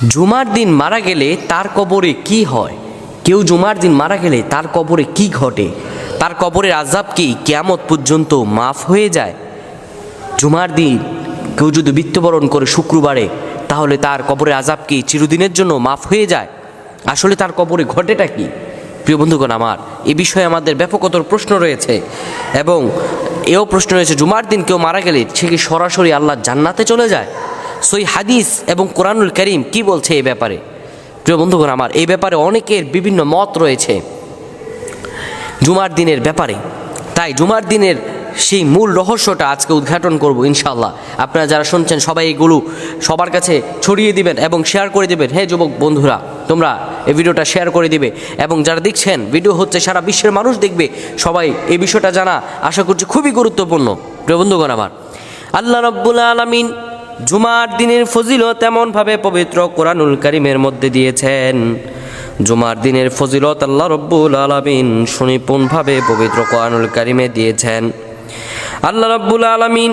জুমার দিন মারা গেলে তার কবরে কি হয়? কেউ জুমার দিন মারা গেলে তার কবরে কি ঘটে? তার কবরের আযাব কি কিয়ামত পর্যন্ত মাফ হয়ে যায়? জুমার দিন কেউ যদি মৃত্যুবরণ করে শুক্রবারে, তাহলে তার কবরের আযাব কি চিরদিনের জন্য মাফ হয়ে যায়? আসলে তার কবরে ঘটেটা কি? প্রিয় বন্ধুগণ আমার, এ বিষয়ে আমাদের ব্যাপকতর প্রশ্ন রয়েছে এবং এও প্রশ্ন রয়েছে, জুমার দিন কেউ মারা গেলে সে কি সরাসরি আল্লাহর জান্নাতে চলে যায়? সহিহ হাদিস এবং কোরআনুল কারীম কি বলছে এই ব্যাপারে? প্রিয় বন্ধুগণ আমার, এই ব্যাপারে অনেকের বিভিন্ন মত রয়েছে জুমার দিনের ব্যাপারে। তাই জুমার দিনের সেই মূল রহস্যটা আজকে উদ্ঘাটন করব ইনশাআল্লাহ। আপনারা যারা শুনছেন সবাই এগুলো সবার কাছে ছড়িয়ে দিবেন এবং শেয়ার করে দিবেন। হে যুবক বন্ধুরা, তোমরা এই ভিডিওটা শেয়ার করে দিবে এবং যারা দেখছেন ভিডিও হচ্ছে সারা বিশ্বের মানুষ দেখবে, সবাই এই বিষয়টা জানা আশা করছি খুবই গুরুত্বপূর্ণ। প্রিয় বন্ধুগণ আমার, আল্লাহ রাব্বুল আলামিন জুমার দিনের ফজিলত এমনভাবে পবিত্র কোরআনুল কারীমের মধ্যে দিয়েছেন। জুমার দিনের ফজিলত আল্লাহ রাব্বুল আলামিন সুনিপুণভাবে পবিত্র কোরআনুল কারীমে দিয়েছেন। আল্লাহ রাব্বুল আলামিন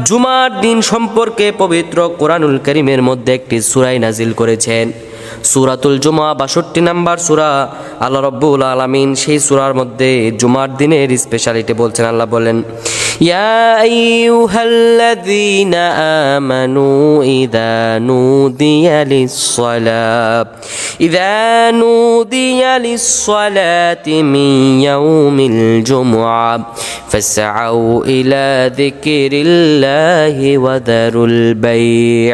জুমার দিন সম্পর্কে পবিত্র কোরআনুল কারীমের মধ্যে একটি সূরা নাজিল করেছেন, সূরাতুল জুমা, ৬২ নম্বর সূরা। আল্লাহ রাব্বুল আলামিন সেই সূরার মধ্যে জুমার দিনের স্পেশালিটি বলছেন। আল্লাহ বলেন, ইয়া আইয়ুহাল্লাযীনা আমানু ইযা নুদিয়া লিস-সালাতি মিন ইয়াউমিল জুমআ ফাসআউ ইলা যিকরিল্লাহি ওয়া দারুল বাই',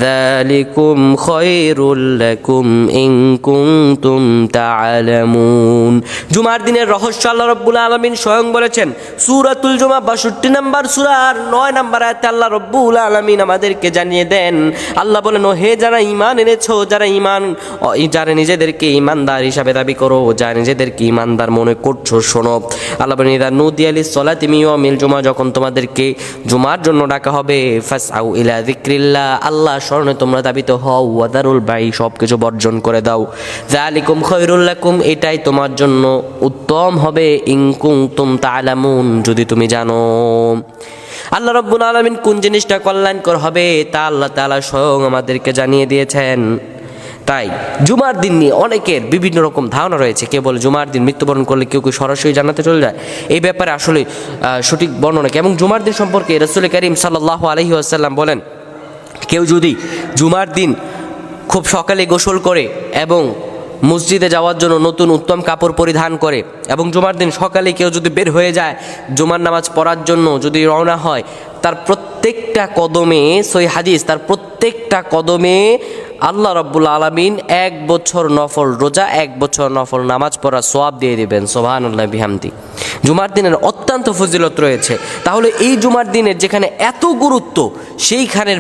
যালিকুম খায়রুল লাকুম ইন কুনতুম তা'লামুন। জুমার দিনের রহস্য আল্লাহ রাব্বুল আলামিন স্বয়ং বলেছেন। সূরাতুল জুমা ৬২ নম্বর সূরা আর ৯ নম্বর আয়াতে আল্লাহ রাব্বুল আলামিন আমাদেরকে জানিয়ে দেন, আল্লাহ বলেন, ও হে যারা ঈমান এনেছো, যারা নিজেদেরকে ঈমানদার হিসাবে দাবি করো, যারা নিজেদেরকে ঈমানদার মনে করছো, শোনো। আল্লাহ বলেন, ইযা নুদিয়া লিস-সালাতি মিন ইয়াউমিল জুমআ, যখন তোমাদেরকে জুমার জন্য ডাকা হবে, ফাসআউ ইলা যিকরিল্লাহ, আল্লাহ স্মরণে তোমরা দাবিত হও, ওয়া দারুল বাই', সবকিছু বর্জন করে দাও, যালিকুম খায়রুল লাকুম, এটাই তোমার জন্য উত্তম হবে, ইন কুনতুম তা'লামুন, যদি তুমি জানো। আল্লাহ রাব্বুল আলামিন কোন জিনিসটা কল্যাণকর হবে তা আল্লাহ তাআলা স্বয়ং আমাদেরকে জানিয়ে দিয়েছেন। তাই জুমার দিন নিয়ে অনেকের বিভিন্ন রকম ধারণা রয়েছে। কেউ বলে জুমার দিন মৃত্যুবরণ করলে কেউ সরাসরি জান্নাতে চলে যায়। এই ব্যাপারে আসলে সঠিক বর্ণনা কি? এবং জুমার দিন সম্পর্কে রাসূল কারীম সাল্লাল্লাহু আলাইহি ওয়াসাল্লাম বলেন, কেউ যদি জুমার দিন খুব সকালে গোসল করে এবং মসজিদে যাওয়ার জন্য নতুন উত্তম কাপড় পরিধান করে এবং জুমার দিন সকালে কেউ যদি বের হয়ে যায় জুমার নামাজ পড়ার জন্য, যদি রওনা হয়, তার প্রত্যেকটা কদমে, সহিহ হাদিস, তার প্রত্যেকটা কদমে আল্লাহ রাব্বুল আলামিন ১ বছর নফল রোজা, ১ বছর নফল নামাজ পড়ার সওয়াব দিয়ে দিবেন। সুবহানাল্লাহি বিহামদি। জুমার দিনের অত্যন্ত ফজিলত রয়েছে। তাহলে এই জুমার দিনের যেখানে এত গুরুত্ব, সেইখানের